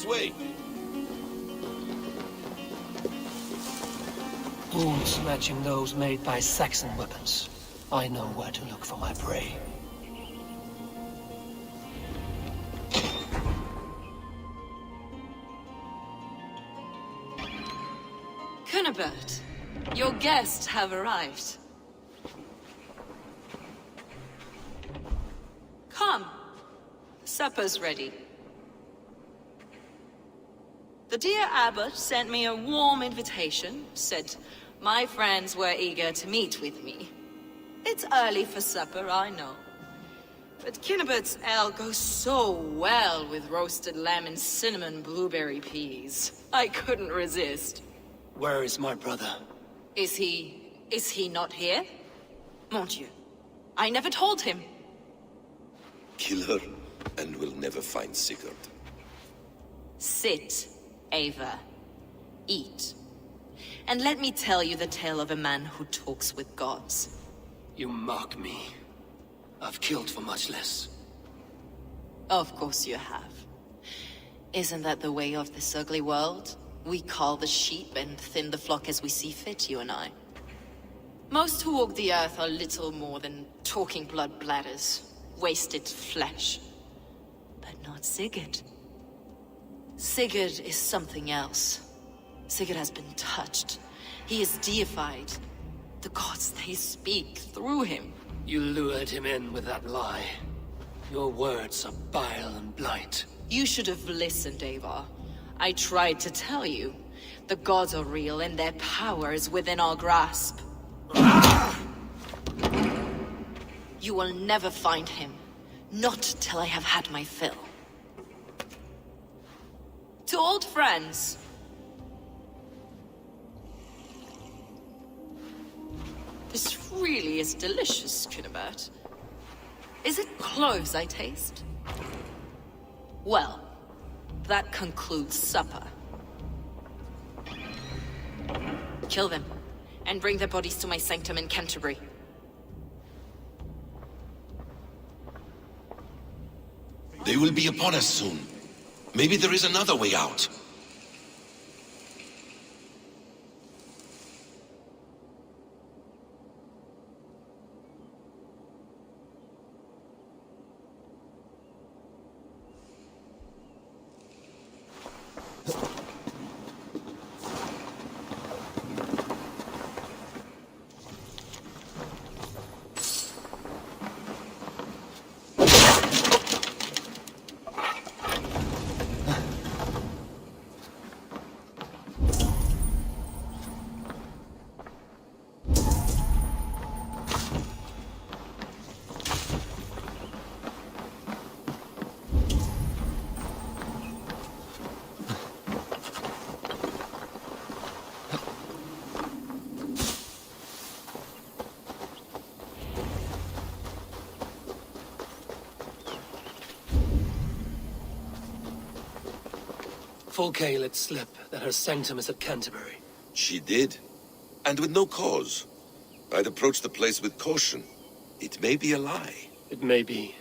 This way. Wounds matching those made by Saxon weapons. I know where to look for my prey. Cunibert, your guests have arrived. Come. Supper's ready. The dear abbot sent me a warm invitation, said my friends were eager to meet with me. It's early for supper, I know. But Cunibert's ale goes so well with roasted lamb and cinnamon blueberry peas. I couldn't resist. Where is my brother? Is he not here? Mon Dieu, I never told him. Kill her, and we'll never find Sigurd. Sit, Ava. Eat. And let me tell you the tale of a man who talks with gods. You mock me. I've killed for much less. Of course you have. Isn't that the way of this ugly world? We cull the sheep and thin the flock as we see fit, you and I. Most who walk the earth are little more than talking blood bladders, wasted flesh. But not Sigurd. Sigurd is something else. Sigurd has been touched. He is deified. The gods, they speak through him. You lured him in with that lie. Your words are bile and blight. You should have listened, Ava. I tried to tell you. The gods are real and their power is within our grasp. You will never find him. Not till I have had my fill. To old friends. This really is delicious, Cunibert. Is it cloves I taste? Well, that concludes supper. Kill them, and bring their bodies to my sanctum in Canterbury. They will be upon us soon. Maybe there is another way out. Fulke let slip that her sanctum is at Canterbury. She did. And with no cause. I'd approach the place with caution. It may be a lie. It may be,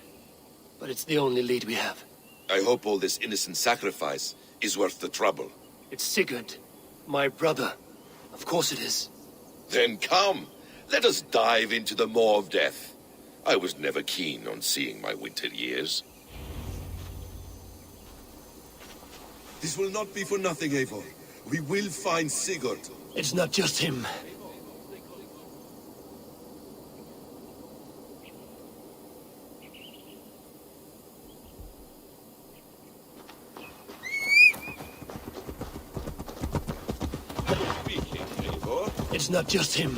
but it's the only lead we have. I hope all this innocent sacrifice is worth the trouble. It's Sigurd, my brother. Of course it is. Then come, let us dive into the maw of death. I was never keen on seeing my winter years. This will not be for nothing, Eivor. We will find Sigurd. It's not just him. Speaking, Eivor. It's not just him.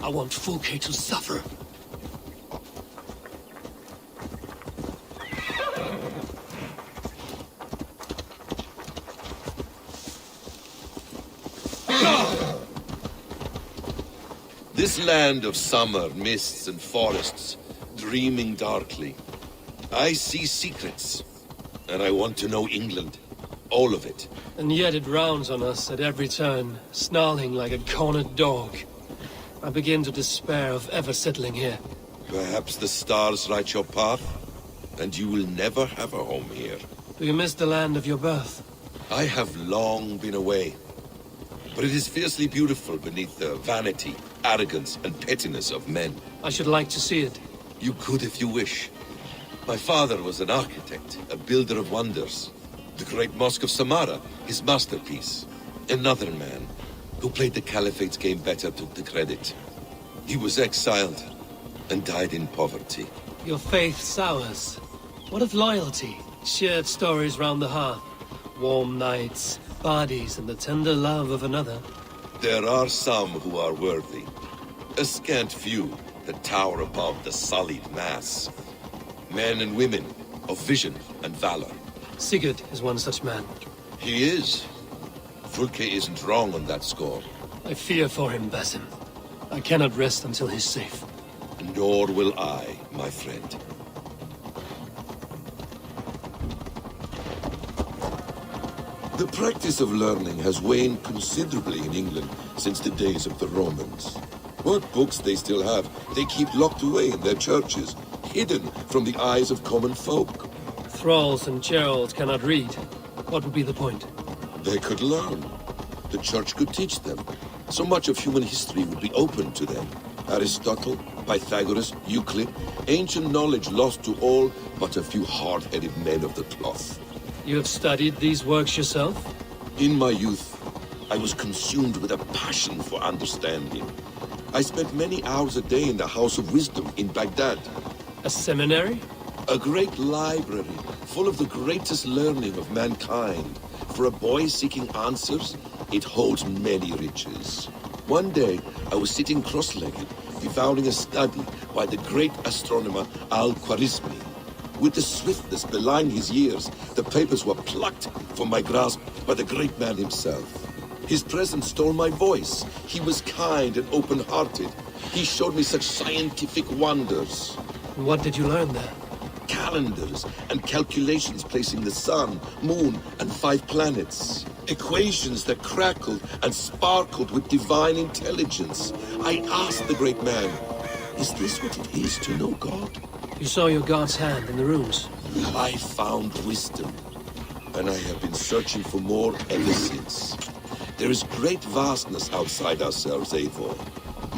I want Fulke to suffer. This land of summer, mists and forests, dreaming darkly. I see secrets, and I want to know England. All of it. And yet it rounds on us at every turn, snarling like a cornered dog. I begin to despair of ever settling here. Perhaps the stars write your path, and you will never have a home here. Do you miss the land of your birth? I have long been away, but it is fiercely beautiful beneath the vanity, arrogance, and pettiness of men. I should like to see it. You could if you wish. My father was an architect, a builder of wonders. The great Mosque of Samarra, his masterpiece. Another man, who played the Caliphate's game better, took the credit. He was exiled, and died in poverty. Your faith sours. What of loyalty? Shared stories round the hearth. Warm nights, parties, and the tender love of another. There are some who are worthy. A scant few that tower above the sullied mass. Men and women of vision and valor. Sigurd is one such man. He is. Fulke isn't wrong on that score. I fear for him, Basim. I cannot rest until he's safe. Nor will I, my friend. The practice of learning has waned considerably in England since the days of the Romans. What books they still have, they keep locked away in their churches, hidden from the eyes of common folk. Thralls and Gerald cannot read. What would be the point? They could learn. The church could teach them. So much of human history would be open to them. Aristotle, Pythagoras, Euclid, ancient knowledge lost to all but a few hard-headed men of the cloth. You have studied these works yourself? In my youth, I was consumed with a passion for understanding. I spent many hours a day in the House of Wisdom in Baghdad. A seminary? A great library full of the greatest learning of mankind. For a boy seeking answers, it holds many riches. One day, I was sitting cross-legged, devouring a study by the great astronomer Al-Khwarizmi. With the swiftness belying his years, the papers were plucked from my grasp by the great man himself. His presence stole my voice. He was kind and open-hearted. He showed me such scientific wonders. What did you learn there? Calendars and calculations placing the sun, moon, and 5 planets. Equations that crackled and sparkled with divine intelligence. I asked the great man, is this what it is to know God? You saw your god's hand in the runes. I found wisdom, and I have been searching for more ever since. There is great vastness outside ourselves, Eivor.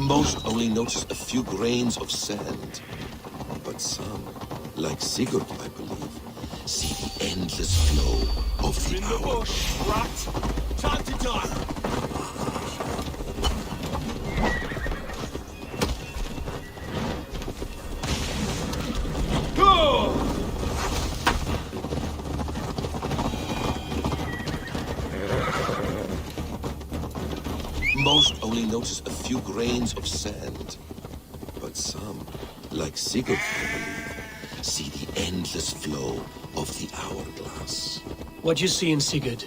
Most only notice a few grains of sand. But some, like Sigurd, I believe, see the endless flow of the hour. Rat! Time to die! Most only notice a few grains of sand. But some, like Sigurd, I believe, see the endless flow of the hourglass. What you see in Sigurd,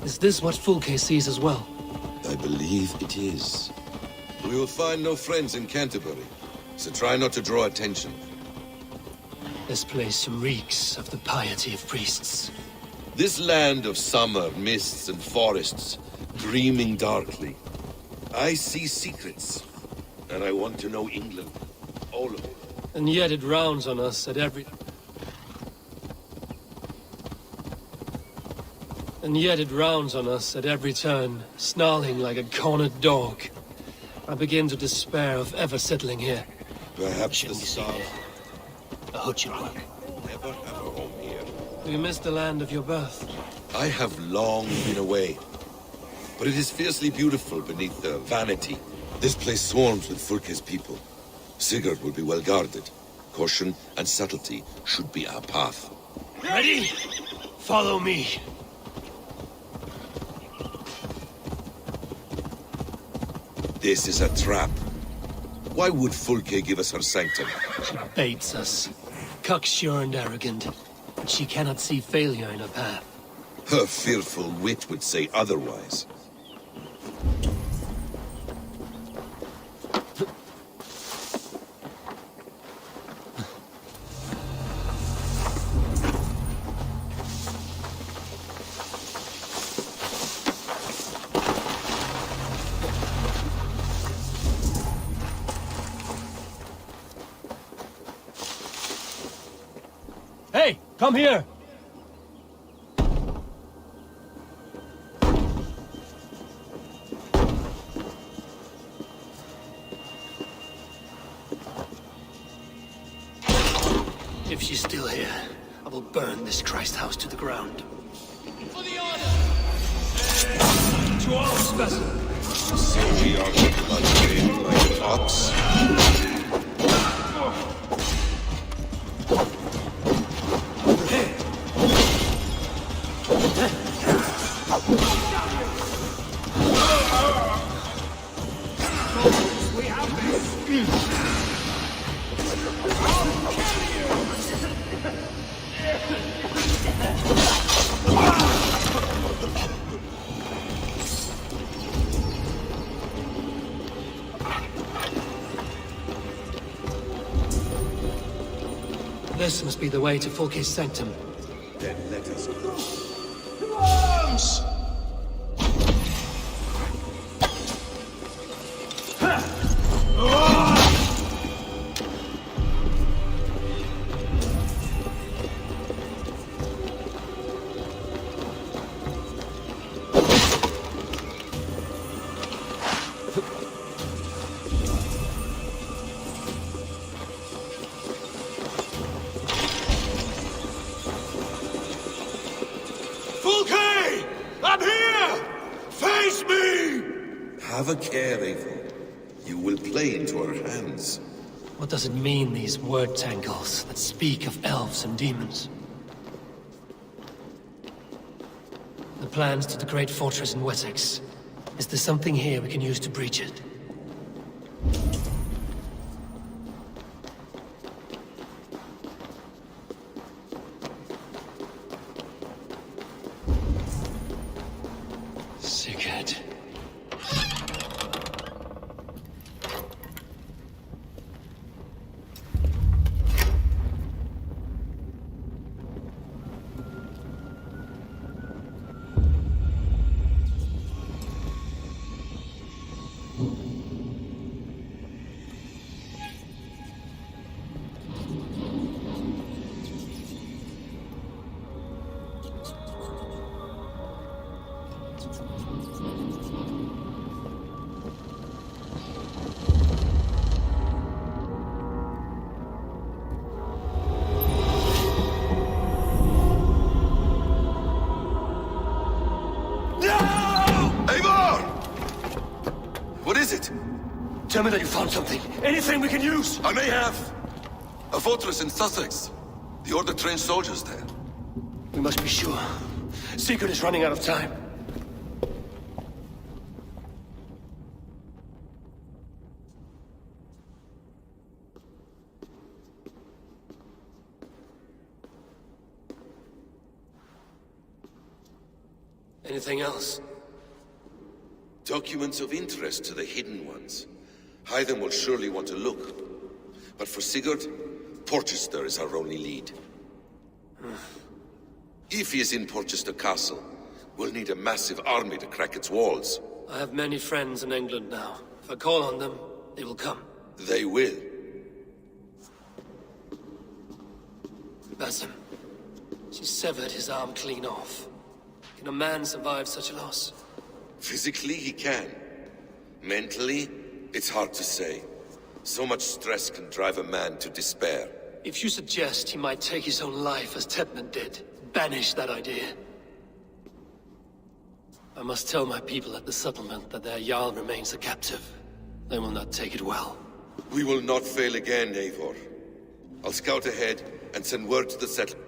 is this what Fulke sees as well? I believe it is. We will find no friends in Canterbury, so try not to draw attention. This place reeks of the piety of priests. This land of summer, mists and forests, dreaming darkly. I see secrets, and I want to know England. All of it. And yet it rounds on us at every... And yet it rounds on us at every turn, snarling like a cornered dog. I begin to despair of ever settling here. Perhaps the stars A Hutchinwag. never have a home here. Do you miss the land of your birth? I have long been away, but it is fiercely beautiful beneath the vanity. This place swarms with Fulke's people. Sigurd will be well guarded. Caution and subtlety should be our path. Ready? Follow me. This is a trap. Why would Fulke give us her sanctum? She baits us. Cocksure and arrogant. But she cannot see failure in her path. Her fearful wit would say otherwise. Hey, come here! If she's still here, I will burn this Christ house to the ground. For the order! To arms, Basil! So we are the blood like ox. We have this! This must be the way to Fulke's sanctum. Then let us go. To arms! Fulke! I'm here! Face me! Have a care, Eivor. You will play into our hands. What does it mean, these word tangles that speak of elves and demons? The plans to the great fortress in Wessex. Is there something here we can use to breach it? Sigurd. Eivor! What is it? Tell me that you found something. Anything we can use! I may have. A fortress in Sussex. The Order trained soldiers there. We must be sure. Sigurd is running out of time. Anything else? Documents of interest to the Hidden Ones. Hyden will surely want to look. But for Sigurd, Porchester is our only lead. If he is in Porchester Castle, we'll need a massive army to crack its walls. I have many friends in England now. If I call on them, they will come. They will. Basim. She severed his arm clean off. Can a man survive such a loss? Physically, he can. Mentally, it's hard to say. So much stress can drive a man to despair. If you suggest he might take his own life as Tedman did, banish that idea. I must tell my people at the settlement that their Jarl remains a captive. They will not take it well. We will not fail again, Eivor. I'll scout ahead and send word to the settlement.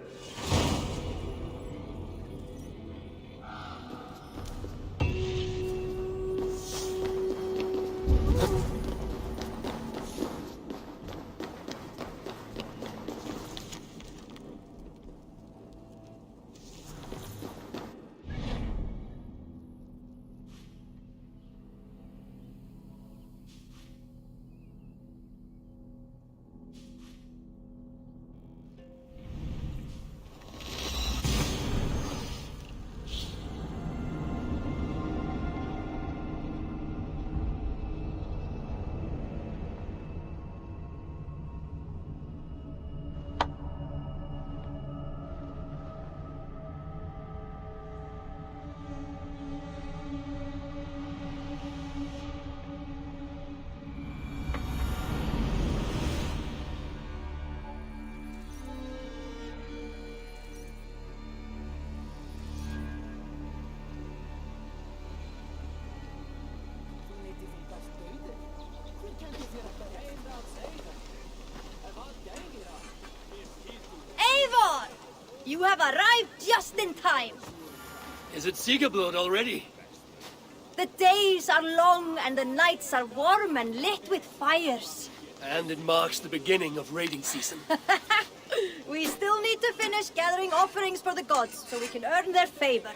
You have arrived just in time. Is it Siegerblood already? The days are long and the nights are warm and lit with fires. And it marks the beginning of raiding season. We still need to finish gathering offerings for the gods so we can earn their favor.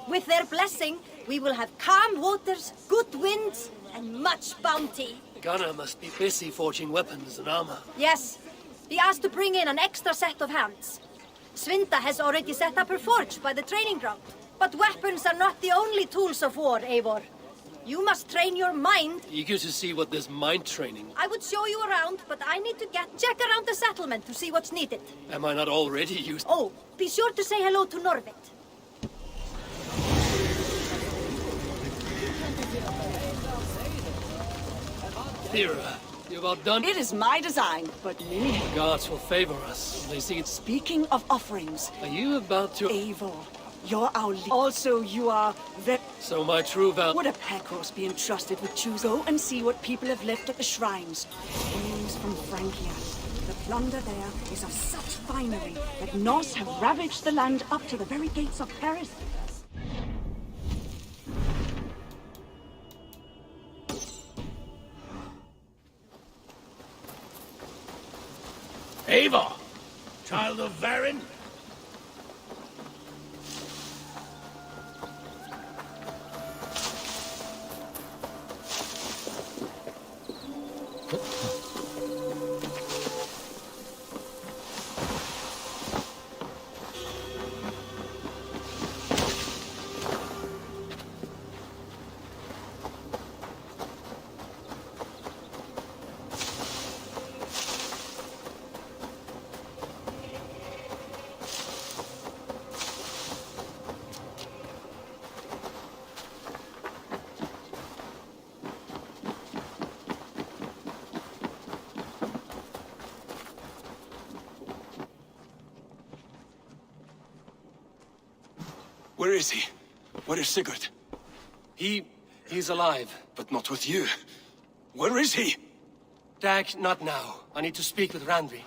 With their blessing, we will have calm waters, good winds, and much bounty. Gunnar must be busy forging weapons and armor. Yes, he asked to bring in an extra set of hands. Svinda has already set up her forge by the training ground. But weapons are not the only tools of war, Eivor. You must train your mind. Eager to see what this mind training... I would show you around, but I need to check around the settlement to see what's needed. Am I not already used... Oh, be sure to say hello to Norvit. Thera, you've outdone... It is my design, but many... The gods will favor us. They see it's... Speaking of offerings, Are you about to... Eivor, you're our lead. Also, you are very... So my true val... Would a pack horse be entrusted with choose? Go and see what people have left at the shrines. News from Francia. The plunder there is of such finery that Norse have ravaged the land up to the very gates of Paris. Eivor, child of Varin. Where is he? Where is Sigurd? He's alive. But not with you. Where is he? Dag, not now. I need to speak with Randvi.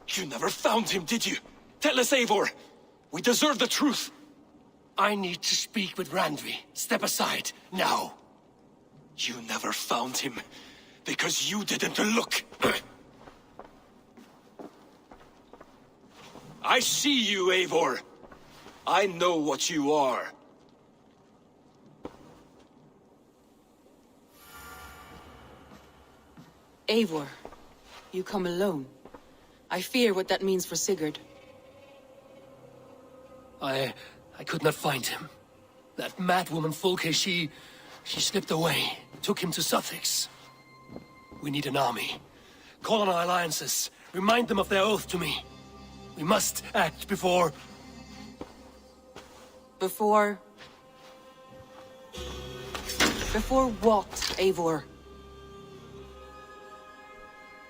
You never found him, did you? Tell us, Eivor. We deserve the truth. I need to speak with Randvi. Step aside, now. You never found him, because you didn't look. I see you, Eivor. I know what you are. Eivor, you come alone. I fear what that means for Sigurd. I could not find him. That madwoman Folke, she slipped away, took him to Sussex. We need an army. Call on our alliances. Remind them of their oath to me. We must act before... Before what, Eivor?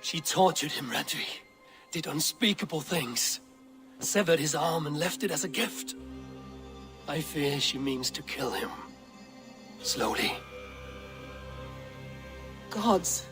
She tortured him, Randvi. Did unspeakable things. Severed his arm and left it as a gift. I fear she means to kill him. Slowly. Gods,